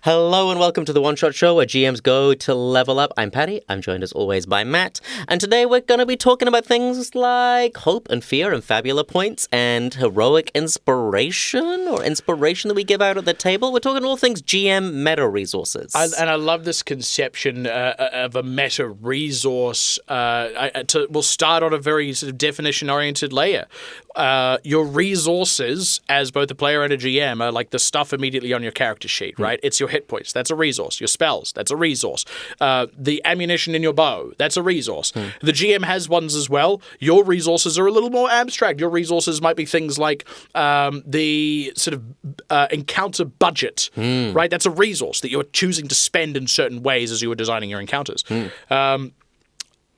Hello and welcome to the One Shot Show where GMs go to level up. I'm Patty. I'm joined as always by Matt. And today we're going to be talking about things like hope and fear and fabula points and heroic inspiration or inspiration that we give out at the table. We're talking all things GM meta resources. I love this conception of a meta resource. We'll start on a very sort of definition-oriented layer. Your resources, as both a player and a GM, are like the stuff immediately on your character sheet, right? It's your hit points. That's a resource. Your spells. That's a resource. The ammunition in your bow. That's a resource. The GM has ones as well. Your resources are a little more abstract. Your resources might be things like the sort of encounter budget, right? That's a resource that you're choosing to spend in certain ways as you were designing your encounters.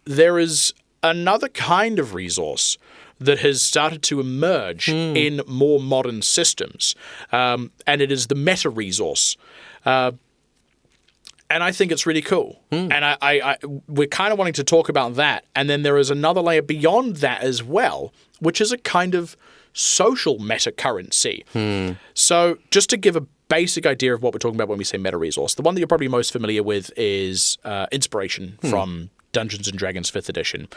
There is another kind of resource that has started to emerge in more modern systems, and it is the meta resource. And I think it's really cool. And we're kind of wanting to talk about that. And then there is another layer beyond that as well, which is a kind of social meta currency. So just to give a basic idea of what we're talking about when we say meta resource, the one that you're probably most familiar with is inspiration from Dungeons & Dragons 5th edition.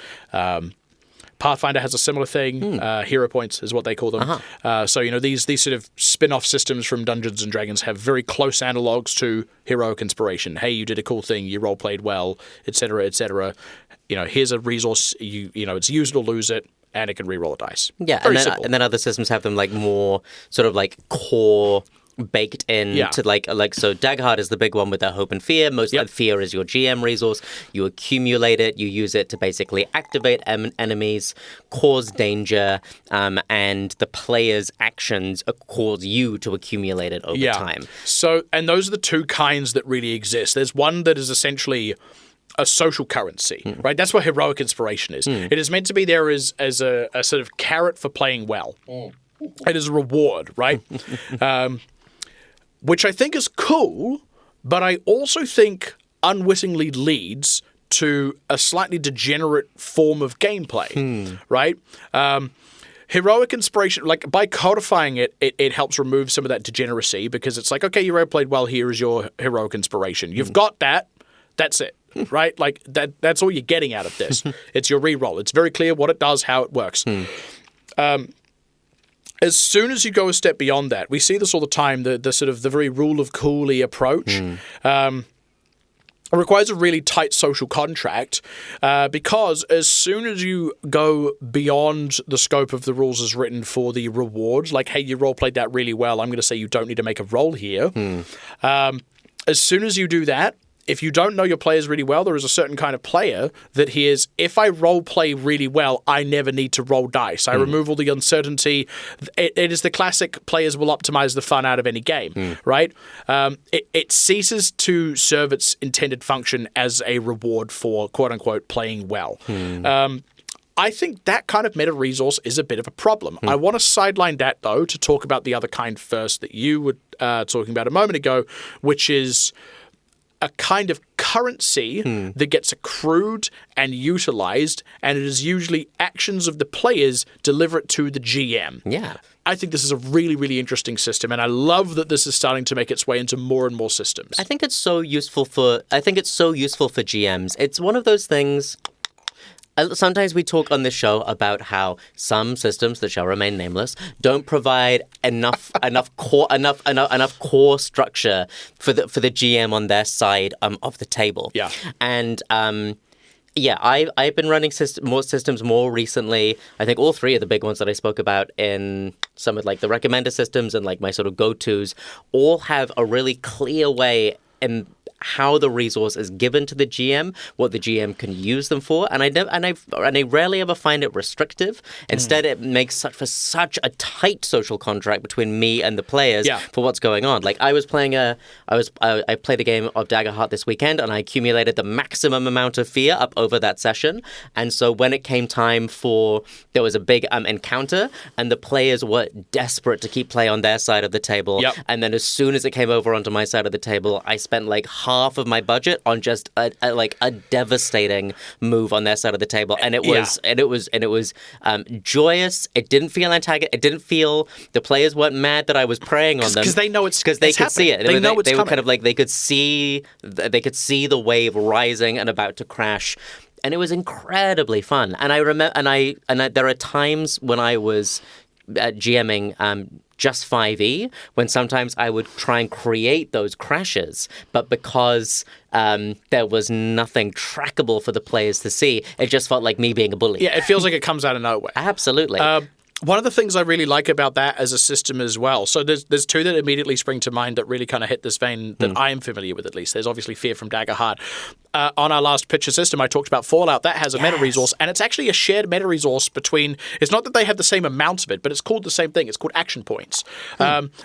Pathfinder has a similar thing. Hero points is what they call them. So, these sort of spin-off systems from Dungeons & Dragons have very close analogs to heroic inspiration. Hey, you did a cool thing. You role-played well, etc., etc. Here's a resource. It's use it or lose it, and it can re-roll a dice. Yeah, and then other systems have them like more sort of like core baked in to like so Daggerheart is the big one with their hope and fear. Most of fear is your GM resource. You accumulate it, you use it to basically activate enemies, cause danger, and the player's actions cause you to accumulate it over time. So, and those are the two kinds that really exist. There's one that is essentially a social currency, right? That's what heroic inspiration is. It is meant to be there as a sort of carrot for playing well. It is a reward, right? Which I think is cool, but I also think unwittingly leads to a slightly degenerate form of gameplay, right? Heroic inspiration, like by codifying it helps remove some of that degeneracy because it's like, okay, you role-played well, here is your heroic inspiration. You've got that, that's it, right? Like that's all you're getting out of this. It's your reroll. It's very clear what it does, how it works. As soon as you go a step beyond that, we see this all the time, the sort of the very rule of coolly approach. It requires a really tight social contract because as soon as you go beyond the scope of the rules as written for the reward, like, hey, you role-played that really well, I'm going to say you don't need to make a roll here. As soon as you do that, if you don't know your players really well, there is a certain kind of player that hears, if I role play really well, I never need to roll dice. I remove all the uncertainty. It is the classic players will optimize the fun out of any game, right? It ceases to serve its intended function as a reward for, quote unquote, playing well. I think that kind of meta resource is a bit of a problem. I want to sideline that, though, to talk about the other kind first that you were talking about a moment ago, which is a kind of currency that gets accrued and utilized, and it is usually actions of the players deliver it to the GM. Yeah. I think this is a really, really interesting system, and I love that this is starting to make its way into more and more systems. I think it's so useful for GMs. It's one of those things. Sometimes we talk on this show about how some systems that shall remain nameless don't provide enough core structure for the GM on their side of the table. Yeah. And I've been running more systems more recently. I think all three of the big ones that I spoke about in some of like the recommender systems and like my sort of go-tos all have a really clear way in how the resource is given to the GM, what the GM can use them for, and I rarely ever find it restrictive. Instead, it makes for such a tight social contract between me and the players for what's going on. Like I played a game of Daggerheart this weekend, and I accumulated the maximum amount of fear up over that session. And so when it came time there was a big encounter, and the players were desperate to keep play on their side of the table. And then as soon as it came over onto my side of the table, I spent like half of my budget on just a devastating move on their side of the table, and it was joyous. It didn't feel antagonistic. It didn't feel the players weren't mad that I was preying on them because they know it's because they could see it. They know it's they were coming. kind of like they could see the wave rising and about to crash. And it was incredibly fun. And I remember, and there are times when I was GMing just 5e, when sometimes I would try and create those crashes, but because there was nothing trackable for the players to see, it just felt like me being a bully. Yeah, it feels like it comes out of nowhere. Absolutely. One of the things I really like about that as a system as well, so there's two that immediately spring to mind that really kind of hit this vein that I am familiar with, at least. There's obviously Fear from Daggerheart. On our last picture system, I talked about Fallout. That has a meta resource, and it's actually a shared meta resource between... It's not that they have the same amount of it, but it's called the same thing. It's called action points.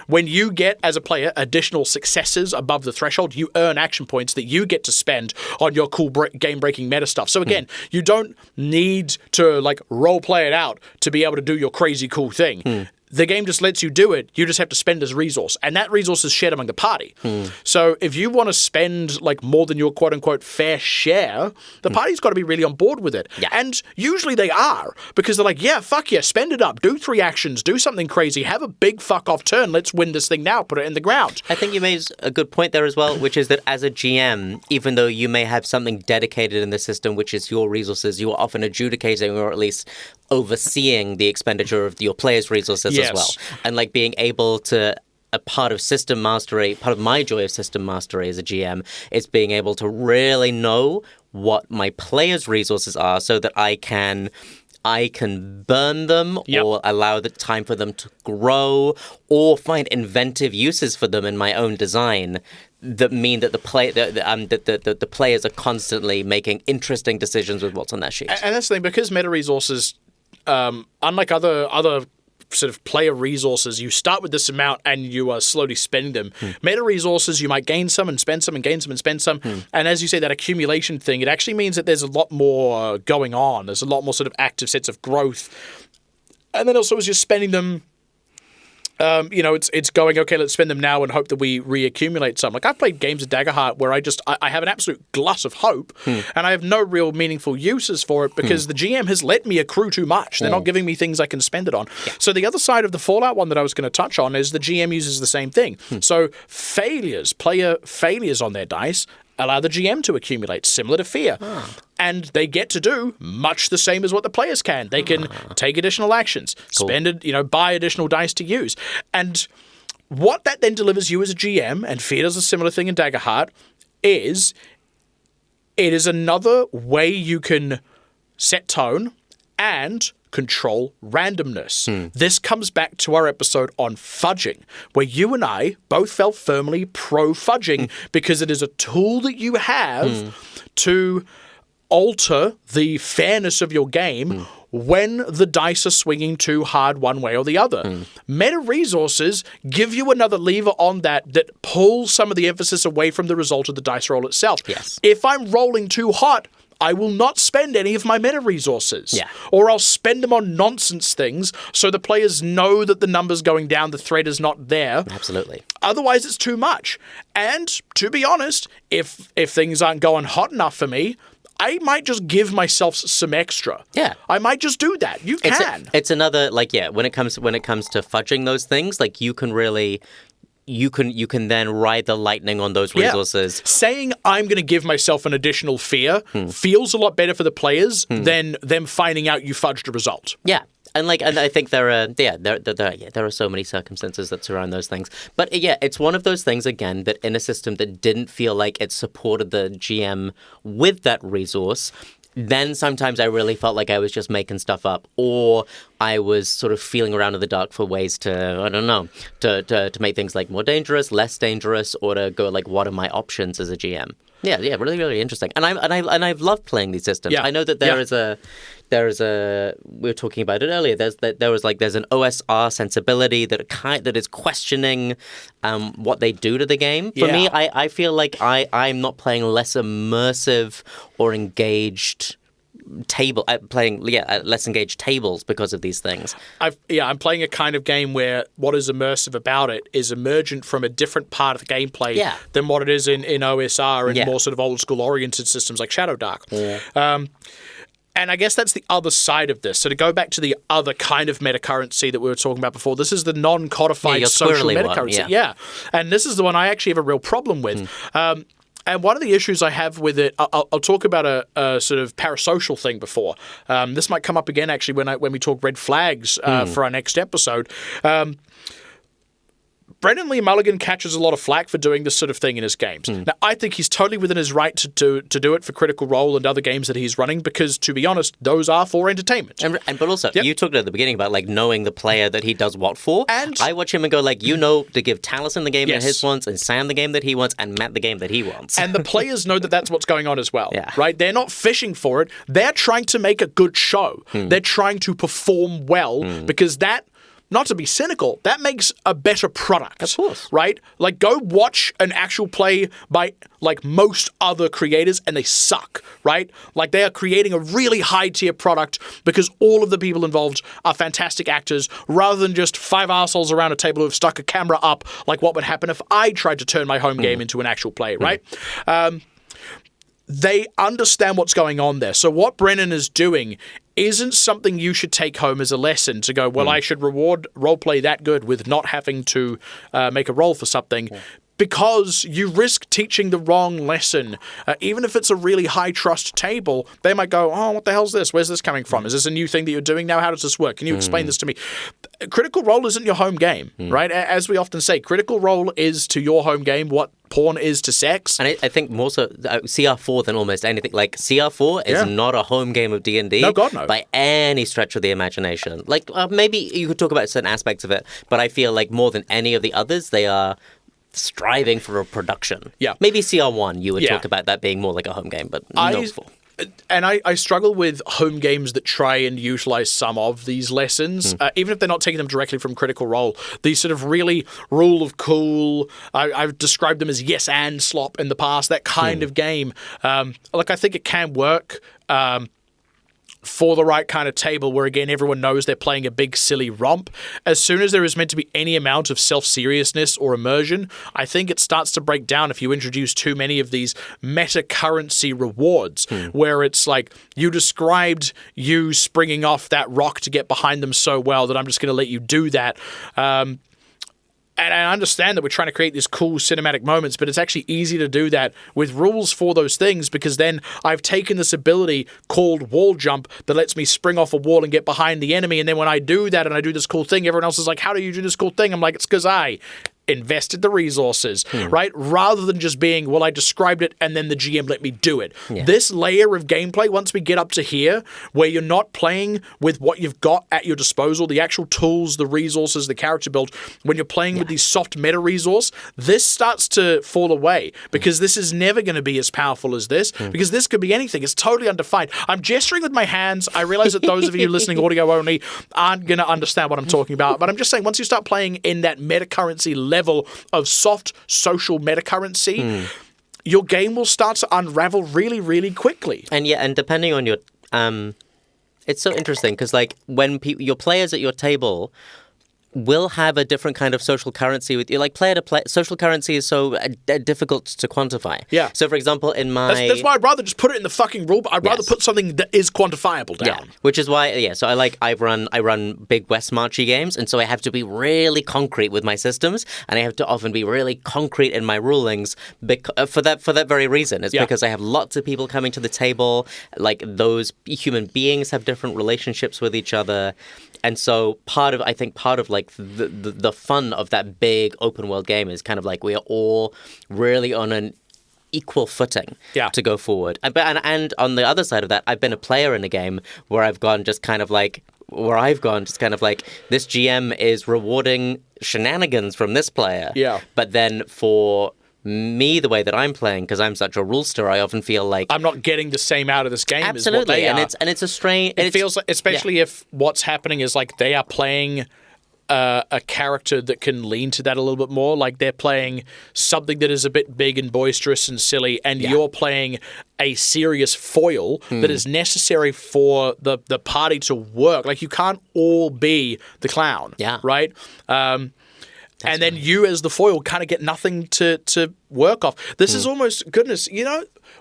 When you get, as a player, additional successes above the threshold, you earn action points that you get to spend on your cool game-breaking meta stuff. So again, you don't need to role-play it out to be able to do your crazy cool thing. The game just lets you do it. You just have to spend as resource. And that resource is shared among the party. So if you want to spend more than your quote-unquote fair share, the party's got to be really on board with it. Yeah. And usually they are. Because they're like, yeah, fuck yeah, spend it up. Do 3 actions. Do something crazy. Have a big fuck-off turn. Let's win this thing now. Put it in the ground. I think you made a good point there as well, which is that as a GM, even though you may have something dedicated in the system, which is your resources, you are often adjudicating or at least overseeing the expenditure of your players' resources as well. And being able to, a part of system mastery, part of my joy of system mastery as a GM is being able to really know what my players' resources are so that I can burn them or allow the time for them to grow or find inventive uses for them in my own design that mean that the players are constantly making interesting decisions with what's on that sheet. And that's the thing, because meta resources, unlike other sort of player resources, you start with this amount and you are slowly spending them. Meta resources, you might gain some and spend some and gain some and spend some. And as you say, that accumulation thing, it actually means that there's a lot more going on. There's a lot more sort of active sets of growth. And then also as you're spending them, it's going, okay, let's spend them now and hope that we reaccumulate some. I've played games of Daggerheart where I have an absolute glut of hope and I have no real meaningful uses for it because the GM has let me accrue too much. They're not giving me things I can spend it on. Yeah. So the other side of the Fallout one that I was going to touch on is the GM uses the same thing. So player failures on their dice allow the GM to accumulate, similar to Fear. And they get to do much the same as what the players can. They can take additional actions, spend it, buy additional dice to use. And what that then delivers you as a GM, and Fear does a similar thing in Daggerheart, is it is another way you can set tone and control randomness. This comes back to our episode on fudging, where you and I both felt firmly pro-fudging because it is a tool that you have to alter the fairness of your game when the dice are swinging too hard one way or the other. Meta resources give you another lever on that pulls some of the emphasis away from the result of the dice roll itself. Yes. If I'm rolling too hot, I will not spend any of my meta resources. Yeah. Or I'll spend them on nonsense things so the players know that the number's going down, the threat is not there. Absolutely. Otherwise, it's too much. And to be honest, if things aren't going hot enough for me, I might just give myself some extra. Yeah. I might just do that. You can. It's another, when it comes to fudging those things, you can really... You can then ride the lightning on those resources. Saying I'm going to give myself an additional fear feels a lot better for the players than them finding out you fudged a result. Yeah. And I think there are so many circumstances that surround those things. But it's one of those things, again, that in a system that didn't feel like it supported the GM with that resource, then sometimes I really felt like I was just making stuff up, or I was sort of feeling around in the dark for ways to, I don't know, to make things more dangerous, less dangerous, or to go what are my options as a GM. Yeah, really, really interesting. And I've loved playing these systems. Yeah. I know that there is a we were talking there's an OSR sensibility that is questioning what they do to the game. For me, I feel like I'm not playing less immersive or engaged less engaged tables because of these things. I'm playing a kind of game where what is immersive about it is emergent from a different part of the gameplay than what it is in OSR and more sort of old school oriented systems like Shadow Dark. And I guess that's the other side of this. So to go back to the other kind of metacurrency that we were talking about before, this is the non-codified social metacurrency. Yeah. And this is the one I actually have a real problem with. And one of the issues I have with it, I'll talk about a sort of parasocial thing before. This might come up again, actually, when we talk red flags for our next episode. Brendan Lee Mulligan catches a lot of flack for doing this sort of thing in his games. Now, I think he's totally within his right to do it for Critical Role and other games that he's running because, to be honest, those are for entertainment. But also, you talked at the beginning about like knowing the player that he does what for. And I watch him and go like, to give Taliesin the game that his wants and Sam the game that he wants and Matt the game that he wants. And the players know that that's what's going on as well, right? They're not fishing for it. They're trying to make a good show. They're trying to perform well because that... Not to be cynical, that makes a better product. Of course. Right? Like, go watch an actual play by, like, most other creators, and they suck, right? Like, they are creating a really high-tier product because all of the people involved are fantastic actors, rather than just five assholes around a table who have stuck a camera up, like what would happen if I tried to turn my home game into an actual play, right? They understand what's going on there. So what Brennan is doing isn't something you should take home as a lesson to go, well, I should reward roleplay that good with not having to make a roll for something. Because you risk teaching the wrong lesson. Even if it's a really high-trust table, they might go, oh, what the hell's this? Where's this coming from? Is this a new thing that you're doing now? How does this work? Can you explain this to me? Critical Role isn't your home game, right? As we often say, Critical Role is to your home game what porn is to sex. And I think more so CR4 than almost anything. Like, CR4 is not a home game of D&D. No, God, no. By any stretch of the imagination. Like, maybe you could talk about certain aspects of it, but I feel like more than any of the others, they are... striving for a production. Yeah. Maybe CR1, you would talk about that being more like a home game, but I struggle with home games that try and utilize some of these lessons, even if they're not taking them directly from Critical Role. These sort of really rule of cool, I've described them as yes and slop in the past, that kind of game. Like, I think it can work. For the right kind of table where, again, everyone knows they're playing a big, silly romp. As soon as there is meant to be any amount of self-seriousness or immersion, I think it starts to break down if you introduce too many of these meta-currency rewards, where it's like, you described you springing off that rock to get behind them so well that I'm just going to let you do that. And I understand that we're trying to create these cool cinematic moments, but it's actually easy to do that with rules for those things because then I've taken this ability called Wall Jump that lets me spring off a wall and get behind the enemy. And then when I do that and I do this cool thing, everyone else is like, how do you do this cool thing? I'm like, it's because I invested the resources, right? Rather than just being, well, I described it and then the GM let me do it. Yeah. This layer of gameplay, once we get up to here, where you're not playing with what you've got at your disposal, the actual tools, the resources, the character build, when you're playing with these soft meta resource, this starts to fall away because this is never going to be as powerful as this because this could be anything. It's totally undefined. I'm gesturing with my hands. I realize that those of you listening audio only aren't going to understand what I'm talking about, but I'm just saying once you start playing in that meta currency level of soft social metacurrency, your game will start to unravel really, really quickly. And depending on your, it's so interesting because like when your players at your table will have a different kind of social currency with you. Like player to player, social currency is so difficult to quantify. Yeah. So for example, in my... That's why I'd rather just put it in the fucking rule, but I'd rather put something that is quantifiable down. Yeah. Which is why, so I run big West Marchy games, and so I have to be really concrete with my systems, and I have to often be really concrete in my rulings for that very reason. It's because I have lots of people coming to the table, like those human beings have different relationships with each other. And so part of like the fun of that big open world game is kind of like we are all really on an equal footing to go forward. And on the other side of that, I've been a player in a game where I've gone just kind of like this GM is rewarding shenanigans from this player. Yeah. But then for me, the way that I'm playing, because I'm such a rulester, I often feel like I'm not getting the same out of this game absolutely, as what they and are. it's a strange. It feels like, especially if what's happening is like they are playing a character that can lean to that a little bit more. Like they're playing something that is a bit big and boisterous and silly, and you're playing a serious foil that is necessary for the party to work. Like you can't all be the clown, right? And then you as the foil kind of get nothing to work off. This is almost, goodness,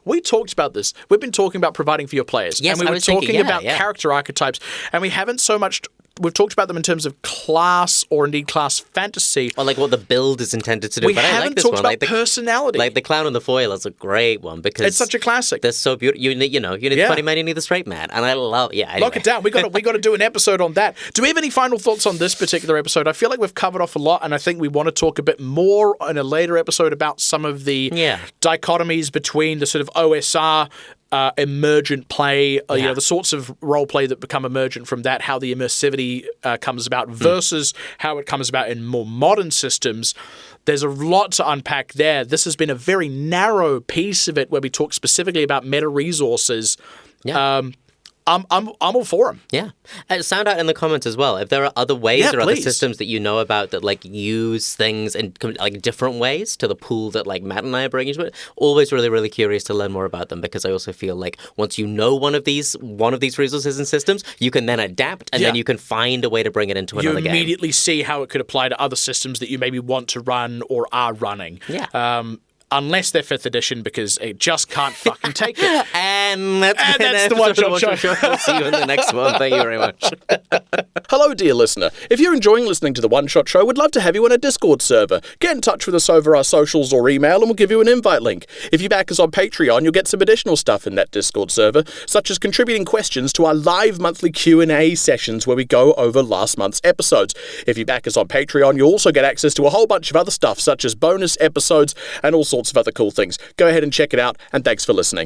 we talked about this. We've been talking about providing for your players. Yes, and we were talking about character archetypes. And we haven't so much... We've talked about them in terms of class or indeed class fantasy. Or like what the build is intended to do. But I like this one. About personality. Like the clown and the foil is a great one because it's such a classic. They're so beautiful. You need the funny man, you need the straight man, and I love. Yeah, anyway. Lock it down. We got to do an episode on that. Do we have any final thoughts on this particular episode? I feel like we've covered off a lot, and I think we want to talk a bit more in a later episode about some of the dichotomies between the sort of OSR. Emergent play, the sorts of role play that become emergent from that, how the immersivity comes about versus how it comes about in more modern systems. There's a lot to unpack there. This has been a very narrow piece of it where we talk specifically about meta resources. Yeah. I'm all for them. Yeah. Sound out in the comments as well if there are other ways or other systems that you know about that like use things in like different ways to the pool that like Matt and I are bringing to it. Always really, really curious to learn more about them because I also feel like once you know one of these resources and systems, you can then adapt and then you can find a way to bring it into another game. You immediately see how it could apply to other systems that you maybe want to run or are running. Yeah. Unless they're 5th edition, because it just can't fucking take it. And that's the one-shot show. We'll see you in the next one. Thank you very much. Hello, dear listener. If you're enjoying listening to the One Shot Show, we'd love to have you on a Discord server. Get in touch with us over our socials or email, and we'll give you an invite link. If you back us on Patreon, you'll get some additional stuff in that Discord server, such as contributing questions to our live monthly Q&A sessions where we go over last month's episodes. If you back us on Patreon, you'll also get access to a whole bunch of other stuff, such as bonus episodes and all sorts of other cool things. Go ahead and check it out, and thanks for listening.